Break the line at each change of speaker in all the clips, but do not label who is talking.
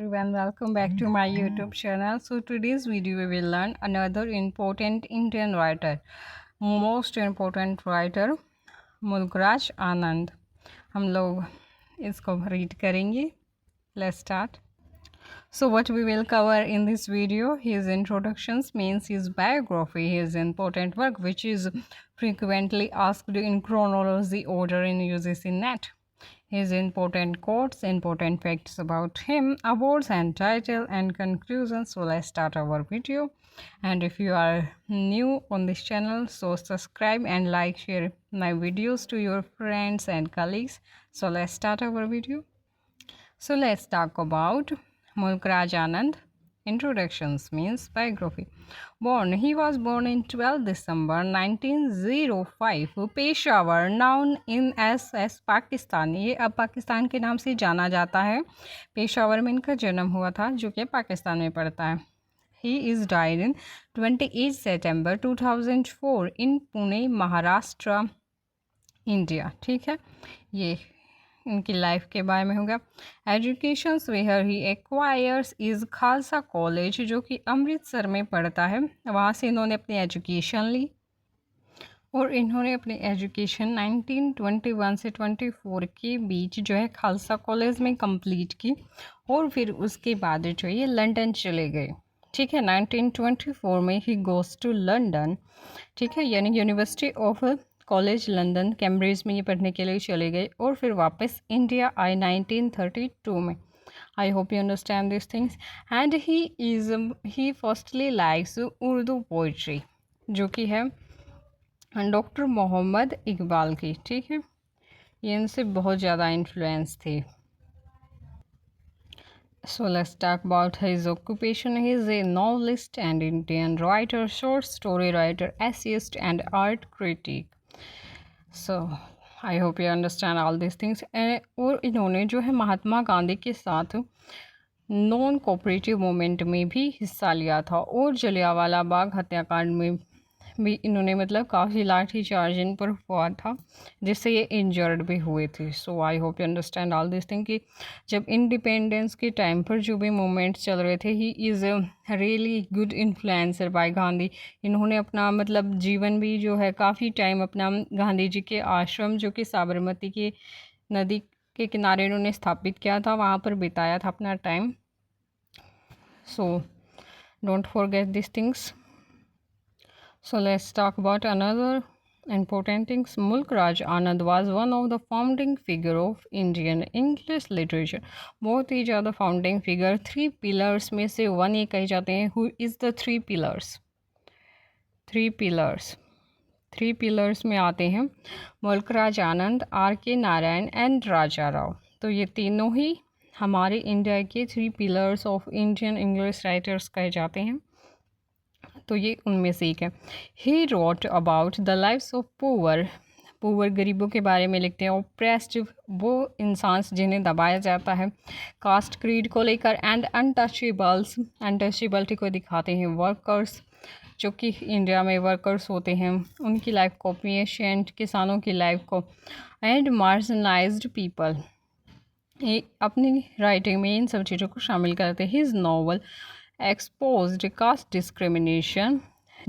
everyone, welcome back to my YouTube channel. So today's video we will learn another important Indian writer, most important writer Mulk Raj आनंद. हम लोग इसको read करेंगे. Let's start. So what we will cover in this video, his introductions means his biography, his important work which is frequently asked in chronology order in UGC NET. His important quotes, important facts about him, awards and title and conclusions. So let's start our video. And if you are new on this channel, so subscribe and like, share my videos to your friends and colleagues. So let's start our video. So let's talk about Mulkraj Anand. Introductions means biography. He was born in 12 December 1905 Peshawar, noun in S Pakistan. ये अब पाकिस्तान के नाम से जाना जाता है. पेशावर में इनका जन्म हुआ था जो कि पाकिस्तान में पड़ता है. He is died in 28 September 2004 in Pune, Maharashtra, India. ठीक है, ये इनकी लाइफ के बारे में होगा. Education where he acquires is Khalsa college, जो कि अमृतसर में पड़ता है. वहाँ से इन्होंने अपनी एजुकेशन ली और इन्होंने अपनी एजुकेशन 1921 से 24 के बीच जो है खालसा कॉलेज में कंप्लीट की और फिर उसके बाद जो ये लंदन चले गए. ठीक है, 1924 में ही गोज़ टू लंदन. ठीक है, यानी university of college London Cambridge में ये पढ़ने के लिए चले गए और फिर वापस इंडिया आए 1932 में. आई hope you understand this things. And he firstly likes Urdu poetry, जो कि है डॉक्टर मोहम्मद इकबाल की. ठीक है, ये इनसे बहुत ज़्यादा इन्फ्लुएंस थे. So let's talk about his occupation. He is a novelist and Indian writer, short story writer, essayist and art critic. So I hope you understand all these things. और इन्होंने जो है महात्मा गांधी के साथ नॉन कोऑपरेटिव मूवमेंट में भी हिस्सा लिया था और जलियांवाला बाग हत्याकांड में भी इन्होंने मतलब काफ़ी लाठी चार्ज इन पर हुआ था जिससे ये इंजर्ड भी हुए थे. So I hope you understand all this thing कि जब इंडिपेंडेंस के टाइम पर जो भी मूवमेंट्स चल रहे थे, he is really good influencer by Gandhi. इन्होंने अपना मतलब जीवन भी जो है काफ़ी टाइम अपना गांधी जी के आश्रम जो कि साबरमती के नदी के किनारे इन्होंने स्थापित किया था, वहाँ पर बिताया था अपना time. So don't forget this things. So let's talk about another important things. Mulkraj Anand was one of the founding figure of Indian English literature. बहुत ही ज़्यादा फाउंडिंग फिगर. 3 पिलर्स में से वन ये कहे जाते हैं. Who is the 3 pillars? 3 pillars. 3 pillars में आते हैं मुल्कराज आनंद, R.K. नारायण एंड राजा राव. तो ये तीनों ही हमारे इंडिया के 3 pillars of Indian English writers कहे जाते हैं. तो ये उनमें से एक है. He wrote about the lifes of poor गरीबों के बारे में लिखते हैं. ऑप्रेस्ड, वो इंसान जिन्हें दबाया जाता है कास्ट क्रीड को लेकर. एंड अनटचेबिलिटी को दिखाते हैं. वर्कर्स, जो कि इंडिया में वर्कर्स होते हैं, उनकी लाइफ को, पेशेंट किसानों की लाइफ को. एंड मार्जिनलाइज्ड पीपल, ये अपनी राइटिंग में इन सब चीज़ों को शामिल करते हैं. His novel exposed caste discrimination,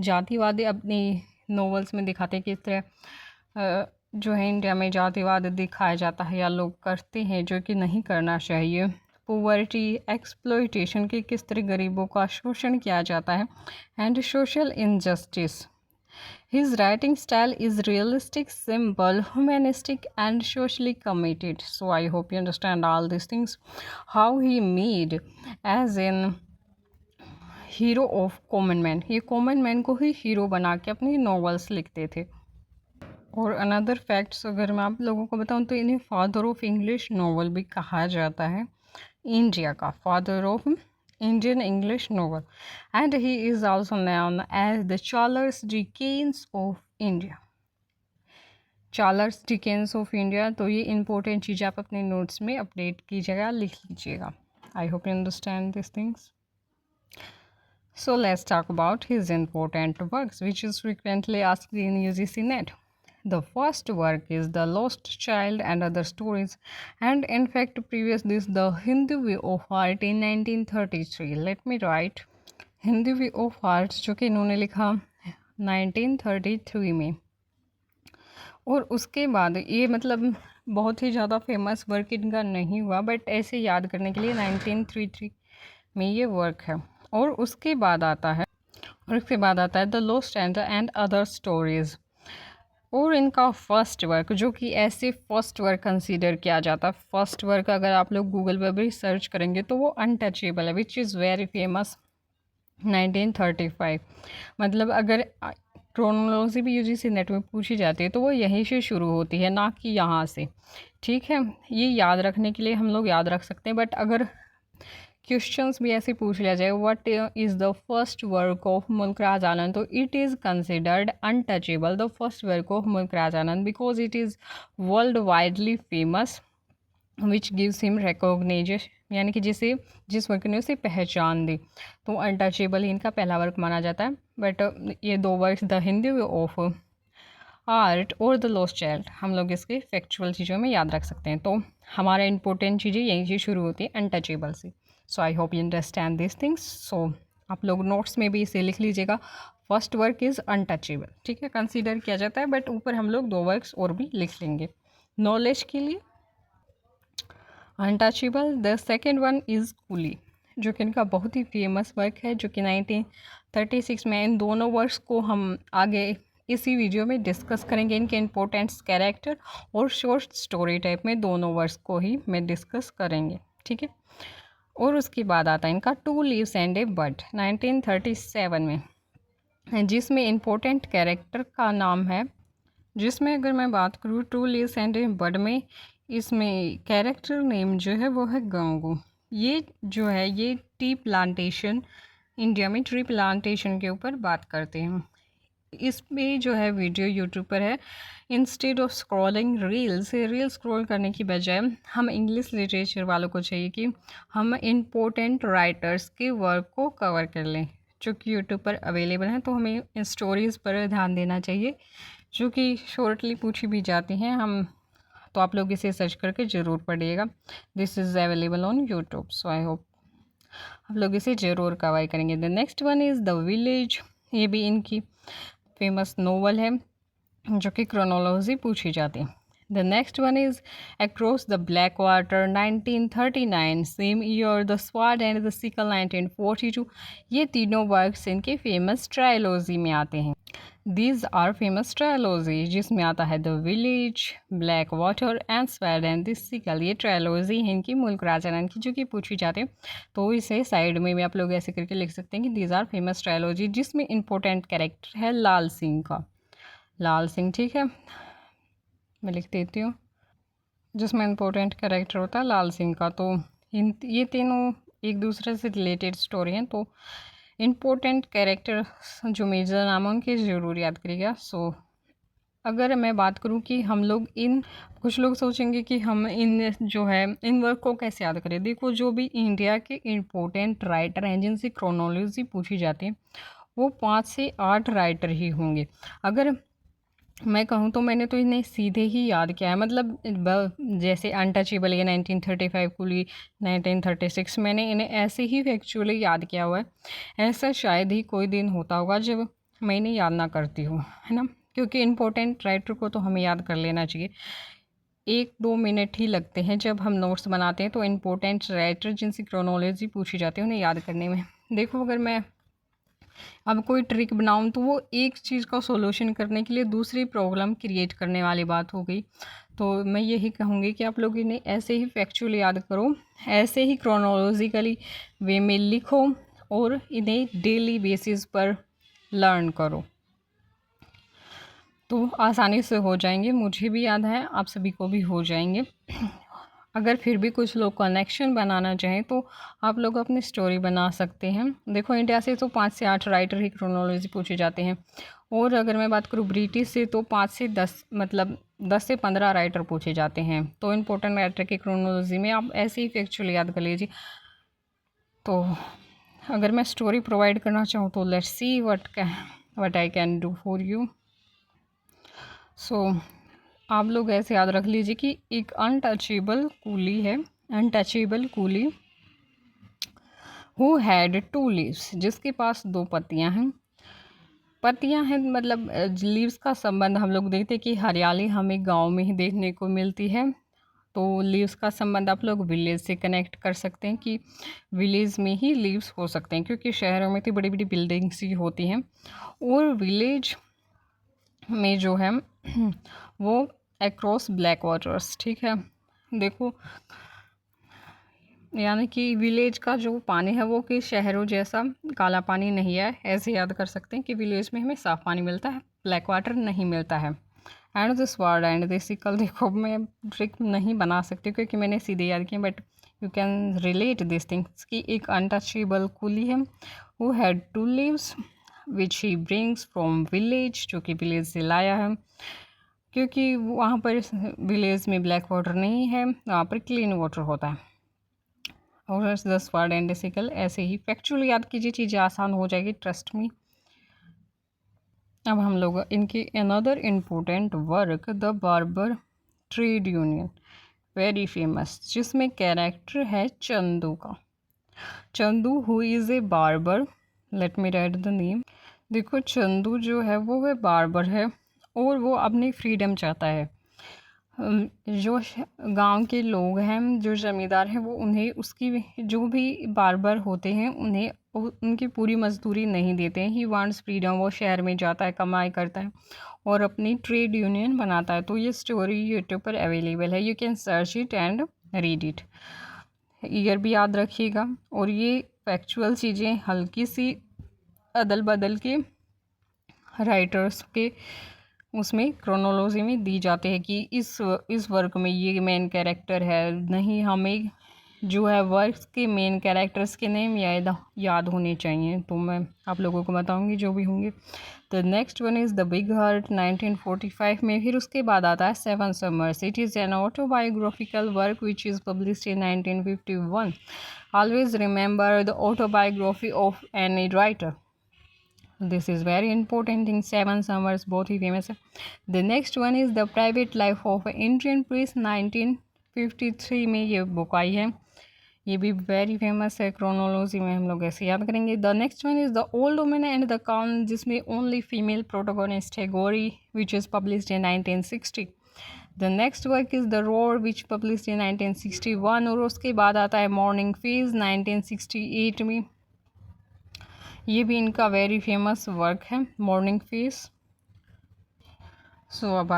जातिवादी अपनी नॉवेल्स में दिखाते हैं किस तरह जो है इंडिया में जातिवाद दिखाया जाता है या लोग करते हैं जो कि नहीं करना चाहिए. पुअर्टी, एक्सप्लॉयटेशन की किस तरह गरीबों का शोषण किया जाता है. And social injustice. His writing style is realistic, simple, humanistic and socially committed. So I hope you understand all these things. How he made as in hero of common man, ये कॉमन मैन को ही hero बना के अपनी novels लिखते थे. और another facts अगर मैं आप लोगों को बताऊं तो इन्हें फादर ऑफ इंग्लिश नॉवल भी कहा जाता है. इंडिया का father of Indian English novel. And he is also known as the Charles Dickens of India. Charles Dickens of India. तो ये इंपॉर्टेंट चीज़ आप अपने नोट्स में अपडेट कीजिएगा, लिख लीजिएगा. आई hope you understand this things. So let's talk about his important works which is frequently asked in UGC NET. The first work is The Lost Child and Other Stories, and in fact, previous this The Hindu Way of Art in 1933. Let me write Hindi way of arts, जो कि इन्होंने लिखा 1933 में। और उसके बाद ये मतलब बहुत ही ज़्यादा फेमस वर्क इनका नहीं हुआ, बट ऐसे याद करने के लिए 1933 में ये वर्क है। और उसके बाद आता है the lost and other stories. और इनका फर्स्ट वर्क, जो कि ऐसे फर्स्ट वर्क कंसीडर किया जाता है, फर्स्ट वर्क अगर आप लोग गूगल पर भी सर्च करेंगे तो वो अनटचेबल है, विच इज़ वेरी फेमस 1935। मतलब अगर क्रोनोलॉजी भी यूजीसी नेट में पूछी जाती है तो वो यहीं से शुरू होती है, ना कि यहाँ से। ठीक है, ये याद रखने के लिए हम लोग याद रख सकते हैं, बट अगर क्वेश्चंस भी ऐसे पूछ लिया जाए what is the first work of Mulk Raj Anand, तो it is considered untouchable the first work of Mulk Raj Anand because it is world widely famous which gives him recognization, यानी कि जिस वर्क ने उसे पहचान दी, तो अनटचेबल ही इनका पहला वर्क माना जाता है। बट ये दो works the Hindi way of art और द लॉस्ट चाइल्ड हम लोग इसके फैक्चुअल चीज़ों में याद रख सकते हैं। तो हमारा इंपॉर्टेंट चीज़ें यहीं से शुरू होती है अनटचेबल से। So I hope you understand this things. So आप लोग नोट्स में भी इसे लिख लीजिएगा, फर्स्ट वर्क इज़ अनटचेबल। ठीक है, कंसीडर किया जाता है, बट ऊपर हम लोग दो वर्क्स और भी लिख लेंगे नॉलेज के लिए। Untouchable the second one is coolie, जो कि इनका बहुत ही फेमस वर्क है, जो कि 1936 में। इन दोनों वर्क्स को हम आगे इसी वीडियो में डिस्कस करेंगे, इनके इम्पोर्टेंट्स, कैरेक्टर और शॉर्ट स्टोरी टाइप में दोनों वर्क्स को ही मैं डिस्कस करेंगे। ठीक है, और उसके बाद आता है इनका टू लीव्स एंड ए बड 1937 में, जिसमें इम्पोर्टेंट कैरेक्टर का नाम है, जिसमें अगर मैं बात करूँ टू लीव्स एंड ए बड में, इसमें कैरेक्टर नेम जो है वो है गंगू। ये जो है ये टी प्लांटेशन, इंडिया में ट्री प्लांटेशन के ऊपर बात करते हैं। इसमें जो है वीडियो यूट्यूब पर है। Instead of scrolling reel scroll करने की बजाय हम इंग्लिश लिटरेचर वालों को चाहिए कि हम इम्पोर्टेंट राइटर्स के वर्क को कवर कर लें, जो कि यूट्यूब पर अवेलेबल हैं। तो हमें इन स्टोरीज़ पर ध्यान देना चाहिए, जो कि शॉर्टली पूछी भी जाती हैं। तो आप लोग इसे सर्च करके ज़रूर पढ़िएगा। This is available on YouTube, so I hope आप लोग इसे ज़रूर कवर करेंगे। The next one is the village. ये भी इनकी फेमस नोवेल है, जो कि क्रोनोलॉजी पूछी जाती है। The next one is across the black water 1939, same year the sword and the sickle 1942। ये तीनों वर्क्स इनके फेमस ट्रायलॉजी में आते हैं। दीज आर फेमस ट्रायलॉजी, जिसमें आता है the village, black water and sword and the sickle. ये ट्रायलॉजी है इनकी मुल्क राज आनंद की, जो कि पूछी जाती है। तो इसे साइड में भी आप लोग ऐसे करके लिख सकते हैं कि दीज आर फेमस ट्रायलॉजी, जिसमें इंपॉर्टेंट कैरेक्टर है लाल सिंह का। लाल सिंह, ठीक है, मैं लिख देती हूँ, जिसमें इंपॉर्टेंट कैरेक्टर होता है लाल सिंह का। तो ये तीनों एक दूसरे से रिलेटेड स्टोरी हैं। तो इम्पोर्टेंट कैरेक्टर जो मेजर नाम है उनके ज़रूर याद करिएगा। सो अगर मैं बात करूं कि हम लोग कुछ लोग सोचेंगे कि हम इन वर्क को कैसे याद करें। देखो, जो भी इंडिया के इम्पोर्टेंट राइटर हैं जिनसे क्रोनोलॉजी पूछी जाती है, वो 5 से 8 राइटर ही होंगे। अगर मैं कहूँ तो मैंने तो इन्हें सीधे ही याद किया है, मतलब जैसे अनटचेबल ये 1935, कुली 1936, मैंने इन्हें ऐसे ही फैक्चुअली याद किया हुआ है। ऐसा शायद ही कोई दिन होता होगा जब मैं इन्हें याद ना करती हूँ, है ना, क्योंकि इम्पोर्टेंट राइटर को तो हमें याद कर लेना चाहिए। 1-2 मिनट ही लगते हैं जब हम नोट्स बनाते हैं, तो इम्पोर्टेंट राइटर जिनसे क्रोनोलॉजी पूछी जाती है उन्हें याद करने में। देखो, अगर मैं अब कोई ट्रिक बनाऊं तो वो एक चीज़ का सॉल्यूशन करने के लिए दूसरी प्रॉब्लम क्रिएट करने वाली बात हो गई। तो मैं यही कहूँगी कि आप लोग इन्हें ऐसे ही फैक्चुअली याद करो, ऐसे ही क्रोनोलॉजिकली वे में लिखो और इन्हें डेली बेसिस पर लर्न करो, तो आसानी से हो जाएंगे। मुझे भी याद है, आप सभी को भी हो जाएंगे। अगर फिर भी कुछ लोग कनेक्शन बनाना चाहें तो आप लोग अपनी स्टोरी बना सकते हैं। देखो, इंडिया से तो 5 से 8 राइटर ही क्रोनोलॉजी पूछे जाते हैं, और अगर मैं बात करूँ ब्रिटिश से तो 5 से 10, मतलब 10 से 15 राइटर पूछे जाते हैं। तो इम्पोर्टेंट राइटर की क्रोनोलॉजी में आप ऐसे ही फैक्चुअली याद कर लीजिए। तो अगर मैं स्टोरी प्रोवाइड करना चाहूँ तो let's see what I can do for you. So आप लोग ऐसे याद रख लीजिए कि एक अनटचेबल कूली है, untouchable coolie who had 2 leaves, जिसके पास 2 पत्तियां हैं। पत्तियां हैं मतलब लीव्स का संबंध हम लोग देखते हैं कि हरियाली हमें गांव में ही देखने को मिलती है, तो लीव्स का संबंध आप लोग विलेज से कनेक्ट कर सकते हैं कि विलेज में ही लीव्स हो सकते हैं, क्योंकि शहरों में तो बड़ी बड़ी बिल्डिंग्स ही होती हैं और विलेज में जो है वो अक्रॉस ब्लैक वाटर्स, ठीक है। देखो यानी कि विलेज का जो पानी है वो कि शहरों जैसा काला पानी नहीं है, ऐसे याद कर सकते हैं कि विलेज में हमें साफ़ पानी मिलता है, ब्लैक वाटर नहीं मिलता है। And this word and this equal, देखो मैं ट्रिक नहीं बना सकती क्योंकि मैंने सीधे याद किया, but you can relate this things कि एक अनटचेबल कूली है who had 2 leaves which he brings from village, जो कि विलेज से लाया है, क्योंकि वहाँ पर विलेज में ब्लैक वाटर नहीं है, वहाँ पर क्लीन वाटर होता है। और 10 वर्ड एंड डिसिकल ऐसे ही फैक्चुअली याद कीजिए, चीज़ें आसान हो जाएगी, ट्रस्ट मी। अब हम लोग इनकी another important work the barber trade union, very famous, जिसमें कैरेक्टर है चंदू का। Chandu who is a barber, let me right the name. देखो चंदू जो है वो बार्बर है और वो अपनी फ्रीडम चाहता है। जो गांव के लोग हैं, जो ज़मींदार हैं, वो उन्हें उसकी जो भी बार्बर होते हैं उन्हें उनकी पूरी मजदूरी नहीं देते हैं। ही वांट्स फ्रीडम, वो शहर में जाता है, कमाई करता है और अपनी ट्रेड यूनियन बनाता है। तो ये स्टोरी यूट्यूब पर अवेलेबल है, you can search it and read it. Year भी याद रखिएगा। और ये फैक्चुअल चीज़ें हल्की सी अदल बदल के राइटर्स के उसमें क्रोनोलॉजी में दी जाती है कि इस वर्क में ये मेन कैरेक्टर है, नहीं हमें जो है वर्क के मेन कैरेक्टर्स के नेम याद होने चाहिए, तो मैं आप लोगों को बताऊंगी जो भी होंगे। The next one is the big heart 1945 में। फिर उसके बाद आता है 7 summers, it is an autobiographical work which is published in 1951। Always remember the autobiography of any writer, this is very important thing। 7 summers बहुत ही फेमस है। the next one is the private life of Indian priest 1953 में ये book आई है, ये भी very famous है। Chronology में हम लोग ऐसे याद करेंगे। The next one is the old women and the काउन, जिसमें ओनली फीमेल प्रोटोगोनिस्ट है, Gauri, which is published in 1960। The next work is the roar which published in 1961 और उसके बाद आता है मॉर्निंग फेज 1968 में। ये भी इनका वेरी फेमस वर्क है, मॉर्निंग फेस। सो अब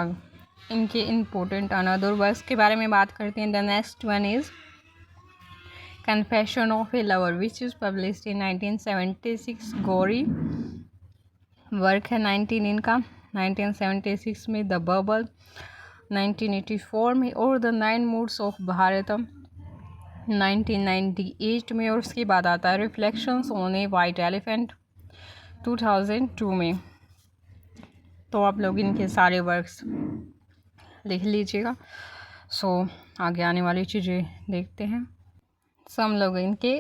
इनके इम्पोर्टेंट अनदर वर्क्स के बारे में बात करते हैं। The next one is confession of A lover which is published in 1976। Gauri work है 19 इनका 1976 में। द बबल 1984 में और द 9 मूड्स ऑफ भारतम 1998 में। और उसके बाद आता है reflections on A white elephant 2002 में। तो आप लोग इनके सारे वर्क्स लिख लीजिएगा। सो आगे आने वाली चीज़ें देखते हैं। हम लोग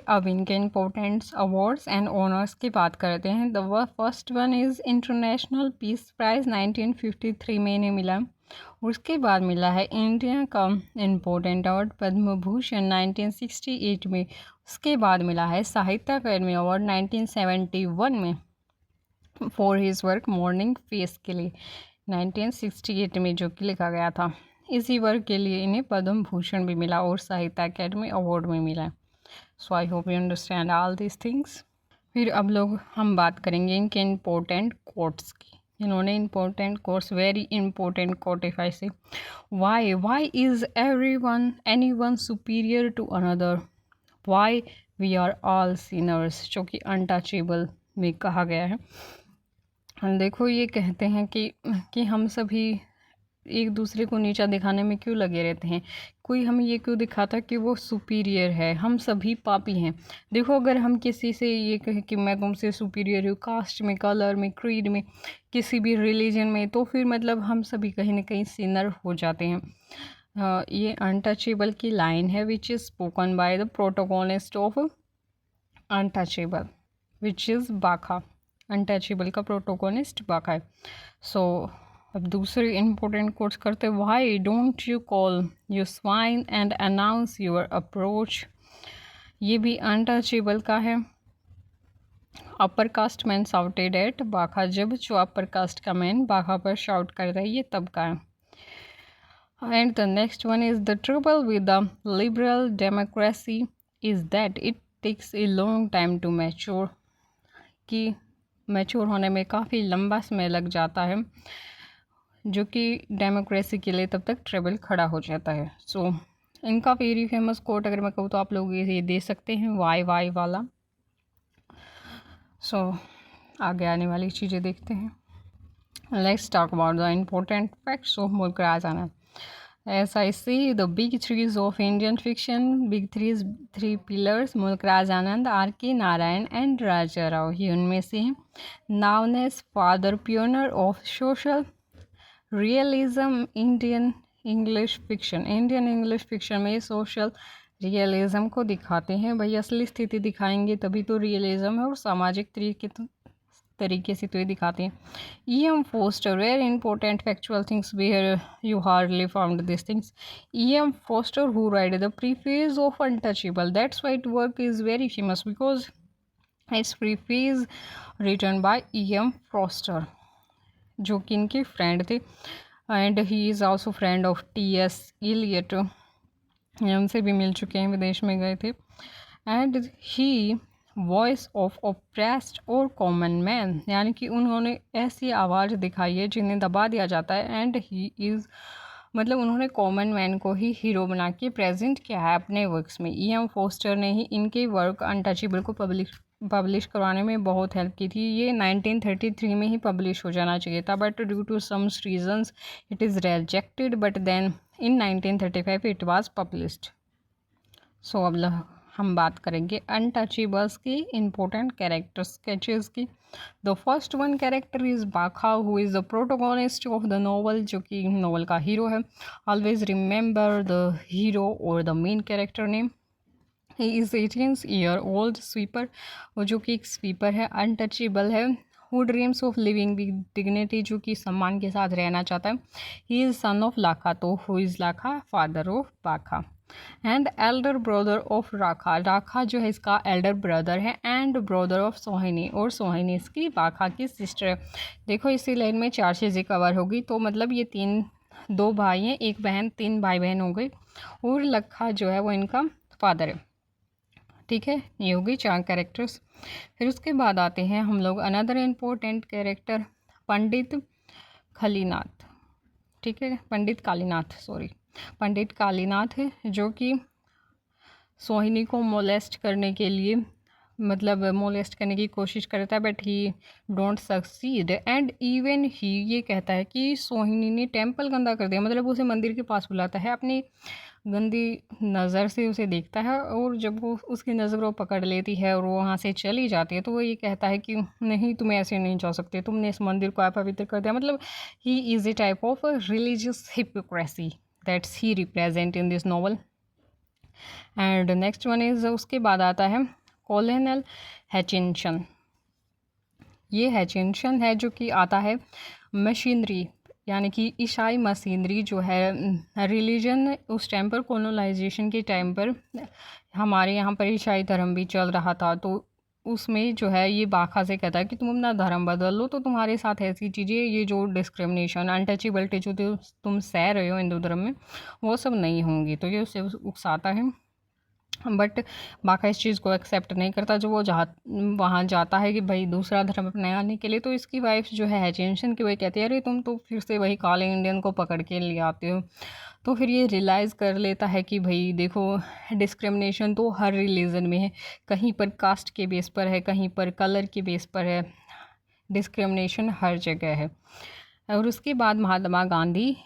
अब इनके इम्पोर्टेंट्स अवार्ड्स एंड ऑनर्स की बात करते हैं। The first one is international peace prize 1953 में इन्हें मिला। उसके बाद मिला है इंडिया का इम्पोर्टेंट अवार्ड पद्म भूषण 1968 में। उसके बाद मिला है साहित्य अकादमी अवार्ड 1971 में for his work morning face के लिए 1968 में, जो कि लिखा गया था। इसी वर्क के लिए इन्हें पद्म भूषण भी मिला और साहित्य अकादमी अवार्ड में मिला। So I hope you understand all this things. फिर अब लोग हम बात करेंगे इनके इम्पोर्टेंट कोट्स की। इन्होंने important quotes, very important quote if I say, why is anyone superior to another, why we are all sinners, जो कि अनटचेबल में कहा गया है। देखो ये कहते हैं कि हम सभी एक दूसरे को नीचा दिखाने में क्यों लगे रहते हैं, कोई हमें ये क्यों दिखाता कि वो सुपीरियर है, हम सभी पापी हैं। देखो अगर हम किसी से ये कहें कि मैं तुमसे सुपीरियर हूँ कास्ट में, कलर में, क्रीड में, किसी भी रिलीजन में, तो फिर मतलब हम सभी कहीं ना कहीं सिनर हो जाते हैं। ये अनटचेबल की लाइन है which is spoken by the protagonist of untouchable which is बाखा। अनटचेबल का प्रोटोगोनिस्ट बाखा है। सो अब दूसरे इम्पोर्टेंट कोट्स करते, why don't you call you swine and announce your approach. ये भी अनटचेबल का है। Upper caste man shouted at बाखा, जब जो अपर कास्ट का मैन बाखा पर शाउट कर रहा है, ये तब का है। And the next one is the trouble with the liberal democracy is that it takes a long time to mature, कि मैच्योर होने में काफ़ी लंबा समय लग जाता है, जो कि डेमोक्रेसी के लिए तब तक ट्रबल खड़ा हो जाता है। सो इनका वेरी फेमस कोट अगर मैं कहूँ तो आप लोग ये दे सकते हैं, वाई वाई वाला। सो आगे आने वाली चीज़ें देखते हैं। Let's talk about the important facts of Mulk Raj Anand. As I see, the big threes of Indian fiction, three pillars, मुल्क राज आनंद, R.K. नारायण एंड राजा राव, ये उनमें से हैं। Known as father pioneer of social realism, Indian English fiction में social realism को दिखाते हैं। भाई असली स्थिति दिखाएंगे तभी तो रियलिज़म है, और सामाजिक तरीके से तो ये दिखाते हैं। E.M. Forster, very important factual things where you hardly found these things. E.M. Forster, who wrote the preface of Untouchable, that's why its work is very famous because its preface written by E.M. Forster, जो कि इनके friend थे, and he is also friend of T.S. Eliot, उनसे भी मिल चुके हैं, विदेश में गए थे। And he voice of oppressed और कॉमन मैन, यानी कि उन्होंने ऐसी आवाज़ दिखाई है जिन्हें दबा दिया जाता है, एंड ही इज़ मतलब उन्होंने कॉमन मैन को ही हीरो बना के प्रेजेंट किया है अपने वर्क्स में। E.M. फोस्टर ने ही इनके वर्क अनटचेबल को पब्लिश करवाने में बहुत हेल्प की थी। ये 1933 में ही पब्लिश हो जाना चाहिए था, but due to some reasons it is rejected, but then in 1935 it was published. So अब हम बात करेंगे अनटचेबल्स की इम्पोर्टेंट कैरेक्टर स्केचेस की। The first one character is Bakha, who is the protagonist of the novel, जो कि novel का hero है। ऑलवेज रिमेंबर द हीरो और the main character name. He is 18 year old sweeper, वो जो कि एक स्वीपर है, अनटचेबल है। Who dreams of living with dignity, जो कि सम्मान के साथ रहना चाहता है। ही इज़ सन ऑफ लाखा, तो who is Lakha, father of बाखा। एंड एल्डर ब्रदर ऑफ राखा, राखा जो है इसका एल्डर ब्रदर है, एंड ब्रदर ऑफ सोहिनी, और सोहिनी इसकी बाखा की सिस्टर है। देखो इसी लाइन में 4 चीज़ें कवर होगी, तो मतलब ये 2 भाई हैं, 1 बहन, 3 भाई बहन हो गई, और लखा जो है वो इनका फादर है। ठीक है, ये हो गई 4 कैरेक्टर्स। फिर उसके बाद आते हैं हम लोग अनदर इम्पोर्टेंट कैरेक्टर, पंडित खलीनाथ। ठीक है, पंडित कालीनाथ है, जो कि सोहिनी को मोलेस्ट करने के लिए मतलब मोलेस्ट करने की कोशिश करता है, but he don't succeed. And even he ये कहता है कि सोहिनी ने टेम्पल गंदा कर दिया, मतलब उसे मंदिर के पास बुलाता है, अपनी गंदी नज़र से उसे देखता है, और जब वो उसकी नज़र वो पकड़ लेती है और वो वहाँ से चली जाती है, तो वो ये कहता है कि नहीं, तुम ऐसे नहीं जा सकते, तुमने इस मंदिर को अपवित्र कर दिया। मतलब ही is A type of religious hypocrisy that's he represent in this novel. And next one is, उसके बाद आता है कॉलोनल हैचिंसन। ये हैचिंसन है जो कि आता है मशीनरी, यानी कि ईसाई मशीनरी जो है रिलीजन, उस टाइम पर कॉलोनाइजेशन के टाइम पर हमारे यहाँ पर ईसाई धर्म भी चल रहा था, तो उसमें जो है ये बाखा से कहता है कि तुम अपना धर्म बदल लो, तो तुम्हारे साथ ऐसी चीज़ें, ये जो डिस्क्रिमिनेशन अनटचेबिलिटी जो तुम सह रहे हो हिंदू धर्म में, वो सब नहीं होंगी। तो ये उससे उकसाता है, बट बाका इस चीज़ को एक्सेप्ट नहीं करता। जो वो वहाँ जाता है कि भाई दूसरा धर्म अपनाने के लिए, तो इसकी वाइफ जो है हैचिंसन की, वही कहती है अरे तुम तो फिर से वही काले इंडियन को पकड़ के ले आते हो। तो फिर ये रियलाइज़ कर लेता है कि भाई देखो, डिस्क्रिमिनेशन तो हर रिलीजन में है, कहीं पर कास्ट के बेस पर है, कहीं पर कलर के बेस पर है, डिस्क्रिमिनेशन हर जगह है। और उसके बाद महात्मा गांधी,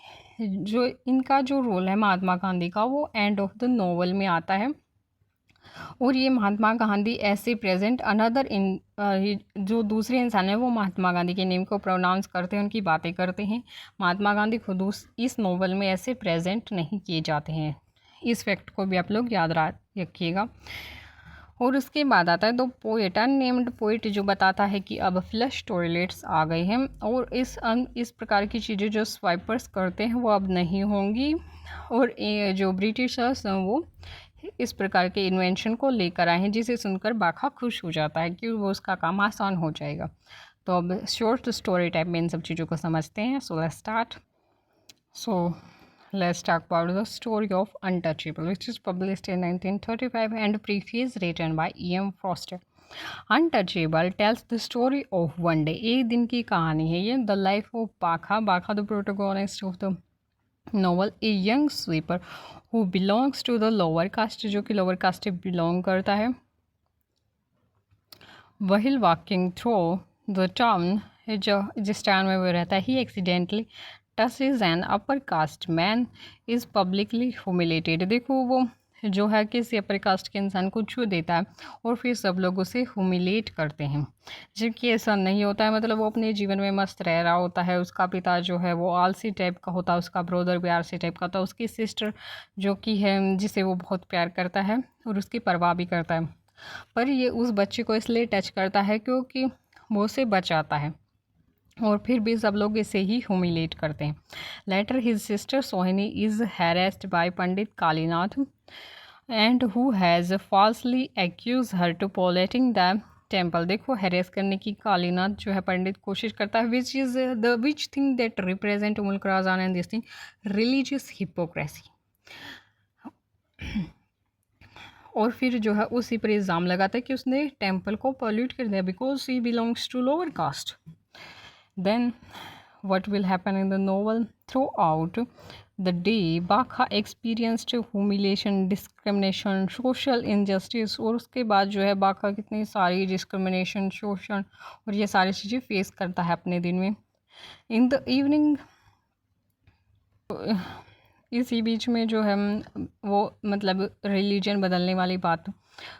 जो इनका जो रोल है महात्मा गांधी का, वो एंड ऑफ द नॉवल में आता है। और ये महात्मा गांधी ऐसे प्रेजेंट अनदर इन जो दूसरे इंसान हैं वो महात्मा गांधी के नेम को प्रोनाउंस करते हैं, उनकी बातें करते हैं। महात्मा गांधी खुद इस नोवेल में ऐसे प्रेजेंट नहीं किए जाते हैं। इस फैक्ट को भी आप लोग याद रखिएगा। और उसके बाद आता है द पोएट, अननेम्ड पोएट, जो बताता है कि अब फ्लश टॉयलेट्स आ गए हैं और इस प्रकार की चीज़ें जो स्वाइपर्स करते हैं वो अब नहीं होंगी। और जो ब्रिटिशर्स हैं वो इस प्रकार के इन्वेंशन को लेकर आए हैं, जिसे सुनकर बाखा खुश हो जाता है कि वो उसका काम आसान हो जाएगा। तो अब शॉर्ट स्टोरी टाइप में इन सब चीज़ों को समझते हैं। So let's start. So let's talk about the story of Untouchable, which is published in 1935 and preface written by E.M. Foster. Untouchable tells the story of one day. एक दिन की कहानी है ये। The life of Bakha. Bakha, the protagonist of the novel, a young sweeper who belongs to the lower caste, जो कि lower caste से belong करता है। While walking through the town, जिस टाउन में वो रहता है, he accidentally touches an upper caste man is publicly humiliated. देखो वो जो है किसी अपर कास्ट के इंसान को छू देता है और फिर सब लोग उसे ह्यूमिलेट करते हैं, जबकि ऐसा नहीं होता है। मतलब वो अपने जीवन में मस्त रह रहा होता है। उसका पिता जो है वो आलसी टाइप का होता है, उसका ब्रदर भी आलसी टाइप का होता है, उसकी सिस्टर जो कि है जिसे वो बहुत प्यार करता है और उसकी परवाह भी करता है, पर ये उस बच्चे को इसलिए टच करता है क्योंकि वो उसे बचाता है और फिर भी सब लोग इसे ही ह्यूमिलेट करते हैं। Later his sister Sohini is harassed by Pandit Kalinath and who has falsely accuse her to polluting the temple. देखो हैरेस करने की कालीनाथ जो है पंडित कोशिश करता है, विच थिंग दैट रिप्रेजेंट मुल्क राजान and this thing religious hypocrisy. और फिर जो है उसी पर इल्ज़ाम लगाता है कि उसने टेम्पल को पॉल्यूट कर दिया because he belongs to lower caste. Then what will happen in the novel? Throughout the day, Bakha experienced humiliation, discrimination, social injustice, और उसके बाद जो है बाखा कितनी सारी डिस्क्रिमिनेशन, शोषण और ये सारी चीज़ें फेस करता है अपने दिन में। इन द इवनिंग, इसी बीच में जो है वो मतलब रिलीजन बदलने वाली बात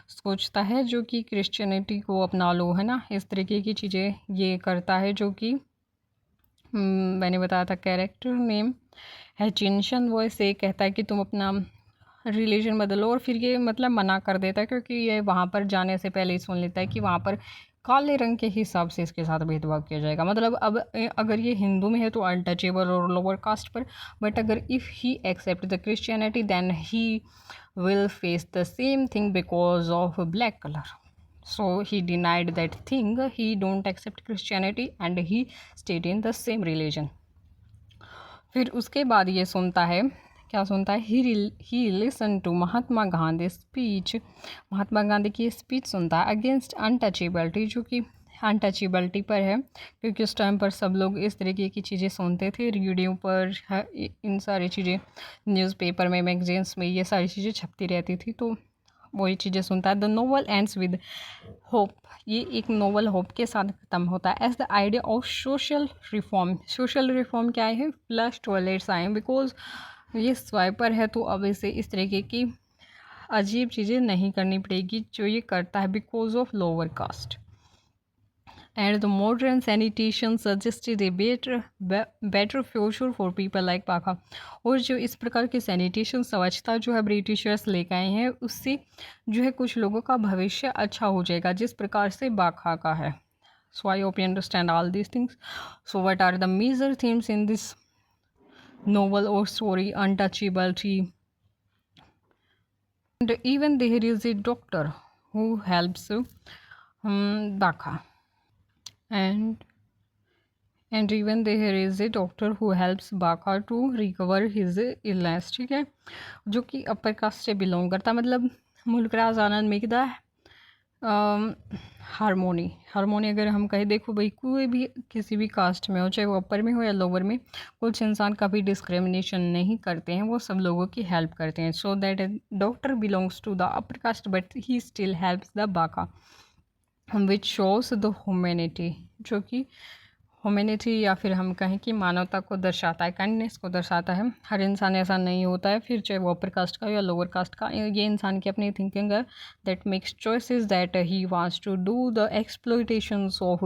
सोचता है, जो कि क्रिश्चियनिटी को अपना लो, है ना। इस तरीके की चीज़ें ये करता है, जो कि मैंने बताया था कैरेक्टर नेम है चिंशन। वो इसे कहता है कि तुम अपना रिलीजन बदलो और फिर ये मतलब मना कर देता है, क्योंकि ये वहाँ पर जाने से पहले ही सुन लेता है कि वहाँ पर काले रंग के हिसाब से इसके साथ भेदभाव किया जाएगा। मतलब अब अगर ये हिंदू में है तो अनटचेबल और लोअर कास्ट पर, बट अगर if he except the Christianity then he will face the same thing because of black colour. So he denied that thing. He don't accept Christianity and he stayed in the same religion. फिर उसके बाद ये सुनता है, क्या सुनता है, he listen to Mahatma Gandhi speech. Mahatma Gandhi की स्पीच सुनता है अगेंस्ट अनटचेबिलिटी, जो कि अनटचेबिलिटी पर है, क्योंकि उस टाइम पर सब लोग इस तरीके की चीज़ें सुनते थे। रेडियो पर इन सारी चीज़ें, न्यूज़पेपर में, मैगजीन्स में ये सारी चीज़ें छपती रहती थी, तो वही चीज़ें सुनता है। The novel ends with hope. ये एक नोवेल होप के साथ ख़त्म होता है। As the idea of social reform. Social reform क्या है? फ्लश टॉयलेट्स आए, बिकॉज ये स्वाइपर है तो अब इसे इस तरीके की अजीब चीज़ें नहीं करनी पड़ेगी जो ये करता है because of lower cast. And the modern sanitation suggested a better future for people like बाखा। और जो इस प्रकार की सैनिटेशन स्वच्छता जो है ब्रिटिशर्स लेकर आए हैं, उससे जो है कुछ लोगों का भविष्य अच्छा हो जाएगा, जिस प्रकार से बाखा का है। So I hope you understand all these things. So what are the major themes in this novel or story? Untouchability. And even there is a doctor who helps Bakha. And even there is a doctor who helps Bakha to recover his illness। ठीक है, जो कि upper caste से belong करता, मतलब मुल्कराज आनंद में the harmony अगर हम कहें, देखो भाई कोई भी किसी भी कास्ट में हो, चाहे वो अपर में हो या लोअर में, कुछ इंसान कभी डिस्क्रिमिनेशन नहीं करते हैं, वो सब लोगों की हेल्प करते हैं। So that doctor belongs to the upper caste but he still helps the Bakha, which shows the humanity, जो कि ह्यूमैनिटी या फिर हम कहें कि मानवता को दर्शाता है, काइंडनेस को दर्शाता है। हर इंसान ऐसा नहीं होता है, फिर चाहे वो अपर कास्ट का या लोअर कास्ट का। ये इंसान की अपनी थिंकिंग है that makes choices that he wants to do the exploitations of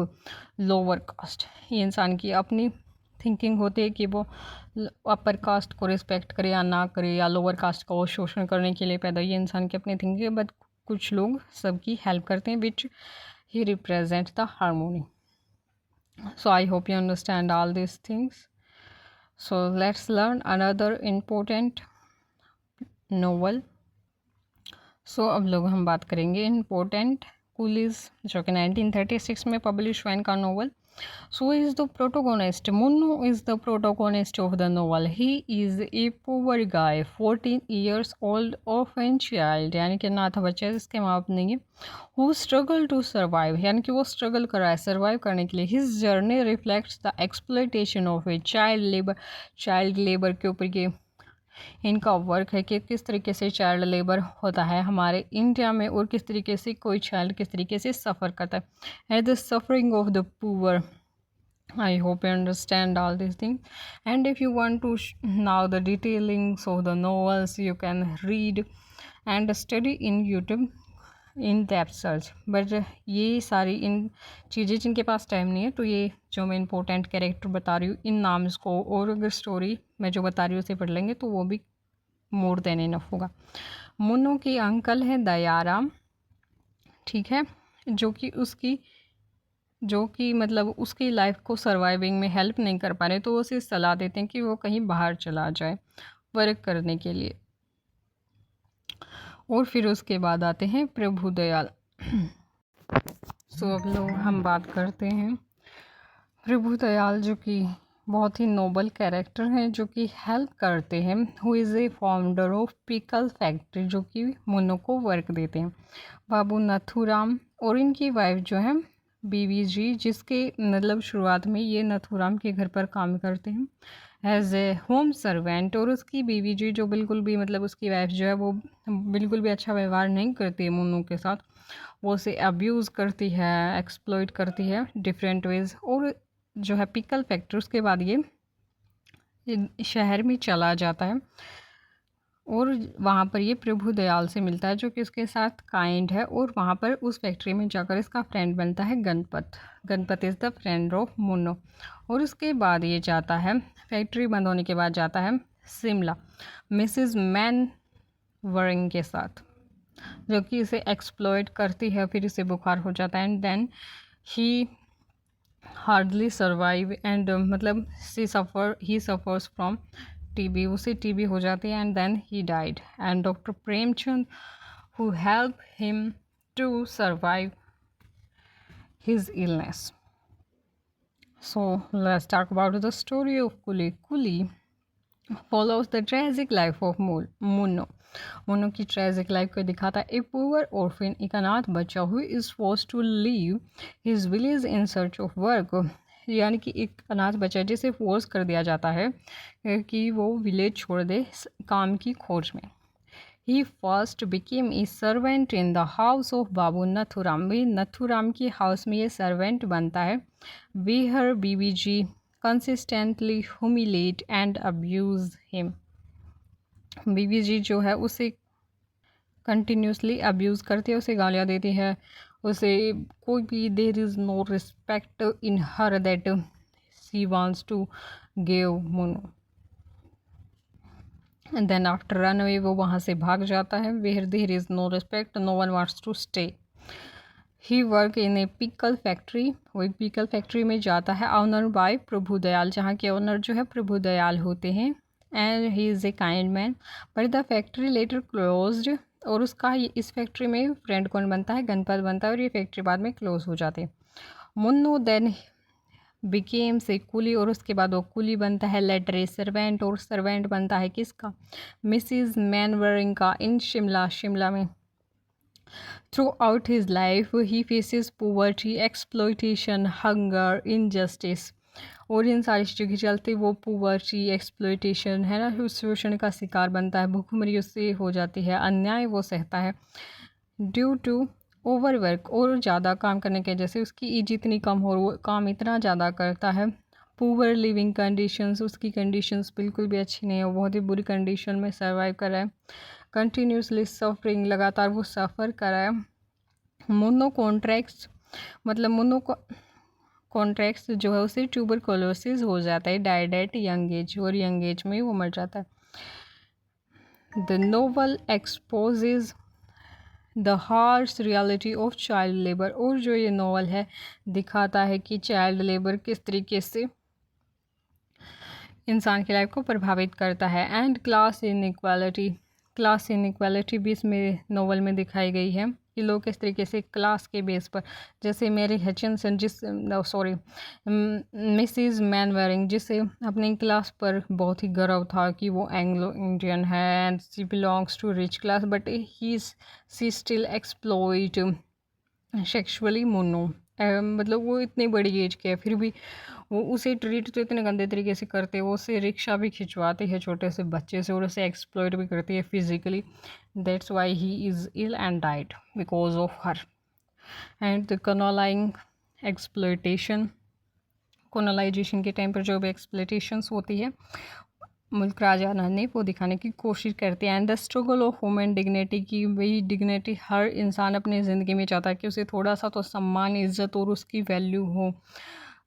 lower caste. ये इंसान की अपनी थिंकिंग होती है कि वो अपर कास्ट को रिस्पेक्ट करे या ना करे, या लोअर कास्ट का वो शोषण करने के लिए पैदा। ये इंसान की अपनी थिंकिंग है, बट कुछ लोग सबकी हेल्प करते हैं, which he represent the harmony. So I hope you understand all these things. So let's learn another important novel. So अब लोग हम बात करेंगे इम्पोर्टेंट कूलीज, जो कि 1936 में पब्लिश हुआ इनका novel. So is the protagonist. Munno is the protagonist of the novel. He is a poor guy, 14 years old, orphan child, यानी कि अनाथ बच्चा है जिसके माँ बाप नहीं है. Who struggle to survive, यानी कि वो स्ट्रगल कर रहा है सर्वाइव करने के लिए. His journey reflects the exploitation of a child labor. Child labour के ऊपर ये इनका वर्क है कि किस तरीके से चाइल्ड लेबर होता है हमारे इंडिया में, और किस तरीके से कोई चाइल्ड किस तरीके से सफ़र करता है. At the suffering of the poor. I hope you understand all these things. And if you want to know the detailings of the novels, you can read and study in YouTube in depth search. But ये सारी इन चीज़ें जिनके पास time नहीं है, तो ये जो मैं इंपॉर्टेंट कैरेक्टर बता रही हूँ इन नाम्स को, और अगर स्टोरी मैं जो बता रही हूँ उसे पढ़ लेंगे तो वो भी मोर देन इनफ होगा. मुन्नो की अंकल है दयाराम, ठीक है, जो कि मतलब उसकी लाइफ को सर्वाइविंग में हेल्प नहीं कर पा रहे, तो वो उसे सलाह देते हैं कि वो कहीं बाहर चला जाए वर्क करने के लिए. और फिर उसके बाद आते हैं प्रभुदयाल. सो अब लोग हम बात करते हैं प्रभुदयाल, जो कि बहुत ही नोबल कैरेक्टर हैं, जो कि हेल्प करते हैं. Who is a founder of pickle factory, जो कि मुन्नो को वर्क देते हैं. बाबू नथुराम और इनकी वाइफ जो है बीवी जी, जिसके मतलब शुरुआत में ये नथुराम के घर पर काम करते हैं एज ए होम सर्वेंट. और उसकी बीवी जी जो बिल्कुल भी मतलब उसकी वाइफ जो है वो बिल्कुल भी अच्छा व्यवहार नहीं करती है मुन्नो के साथ. वो उसे अब्यूज़ करती है, एक्सप्लॉइट करती है डिफरेंट वेज. और जो है पिकल फैक्ट्री, उसके बाद ये शहर में चला जाता है और वहाँ पर ये प्रभुदयाल से मिलता है, जो कि उसके साथ काइंड है. और वहाँ पर उस फैक्ट्री में जाकर इसका फ्रेंड बनता है Ganpat. Ganpat is the friend of Munro. और उसके बाद ये जाता है, फैक्ट्री बंद होने के बाद जाता है शिमला मिसिज मैन वरिंग के साथ, जो कि इसे एक्सप्लॉइट करती है. फिर इसे बुखार हो जाता है and then he hardly survive and मतलब ही सफ़र्स फ्रॉम टीबी. उसे टीबी हो जाती है and then he died. And doctor Premchand who help him to survive his illness. So let's talk about the story of Kuli. Kuli follows the tragic life of Munno. Munno की tragic life को दिखाता है. A poor orphan, एक अनाथ बच्चा, who is forced to leave his village in search of work, यानी कि एक अनाथ बच्चा जिसे फोर्स कर दिया जाता है कि वो विलेज छोड़ दे काम की खोज में. He first became a servant in the house of Babu Nathuram. भी नथुराम की हाउस में ये सर्वेंट बनता है. Where Bibi ji consistently humiliate and abuse him. Bibi ji जो है उसे कंटिन्यूसली अब्यूज़ करती है, उसे गालियाँ देती है, उसे कोई भी there is no respect in her that she wants to give Munno. And then after run away, वो वहाँ से भाग जाता है. Where there is no respect no one wants to stay. He work in a pickle factory. वो एक pickle factory में जाता है, ऑनर बाय प्रभुदयाल, जहाँ के ऑनर जो है प्रभुदयाल होते हैं. And he is a kind man. But the factory later closed. और उसका इस फैक्ट्री में फ्रेंड कौन बनता है? गणपत बनता है. और ये फैक्ट्री बाद में क्लोज हो जाती है. मुन्नो देन बिकेम से कुली. और उसके बाद वो कुली बनता है. Later a servant. और सर्वेंट बनता है किसका? मिसिज मैनवरिंग का इन शिमला में. Throughout his life he faces poverty, exploitation, hunger, injustice. और इन सारी चीज़ों के चलते वो पोवर्टी, एक्सप्लॉयटेशन है ना, उस शोषण का शिकार बनता है. भूखमरी उससे हो जाती है, अन्याय वो सहता है ड्यू टू ओवरवर्क. और ज़्यादा काम करने की वजह से उसकी एज इतनी कम हो, वो काम इतना ज़्यादा करता है. पुअर लिविंग कंडीशंस, उसकी कंडीशंस बिल्कुल भी अच्छी नहीं है, वो बहुत ही बुरी कंडीशन में सर्वाइव कर रहा है. कंटिन्यूसली सफरिंग, लगातार वो सफ़र कर रहा है. मुन्नो कॉन्ट्रैक्ट्स, मतलब मुन्नो को कॉन्ट्रैक्ट्स जो है उसे ट्यूबरकुलोसिस हो जाता है. Died eight young age. और यंग एज में वो मर जाता है. The novel exposes the harsh reality of child labour. और जो ये नावल है दिखाता है कि चाइल्ड लेबर किस तरीके से इंसान की लाइफ को प्रभावित करता है। एंड क्लास इनइक्वालिटी भी इसमें नावल में दिखाई गई है कि लोग किस तरीके से क्लास के बेस पर, जैसे मेरी हचिनसन मिसिज मैनवेरिंग, जिसे अपनी क्लास पर बहुत ही गर्व था कि वो एंग्लो इंडियन है and she belongs to rich class, but she still exploit sexually Munno. मतलब वो इतनी बड़ी एज के है फिर भी वो उसे ट्रीट तो इतने गंदे तरीके से करते हैं, वो उसे रिक्शा भी खिंचवाती है छोटे से बच्चे से और उसे एक्सप्लॉइट भी करती है physically. That's why he is ill and died because of her. And the colonisation के टाइम पर जो भी एक्सप्लोइटेशंस होती है, मुल्क राज आनंद ने वो दिखाने की कोशिश करते हैं। And the struggle of women dignity की, वही डिग्निटी हर इंसान अपनी ज़िंदगी में चाहता है कि उसे थोड़ा सा तो सम्मान, इज़्ज़त और उसकी वैल्यू हो।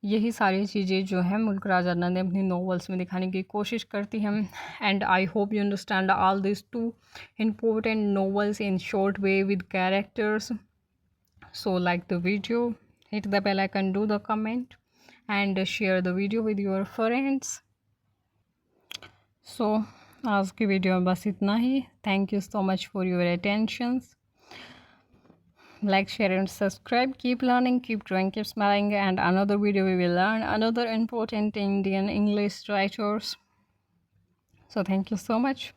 यही सारी चीज़ें जो है मुल्क राज आनंद ने अपनी नॉवेल्स में दिखाने की कोशिश करती हैं। And I hope you understand all this two important novels in short way with characters. So like the video, hit the bell icon, do the comment and share the video with your friends. So आज की video में बस इतना ही. Thank you so much for your attentions. Like, share and subscribe. Keep learning, keep growing, keep smiling. And another video we will learn another important Indian English writers. So thank you so much.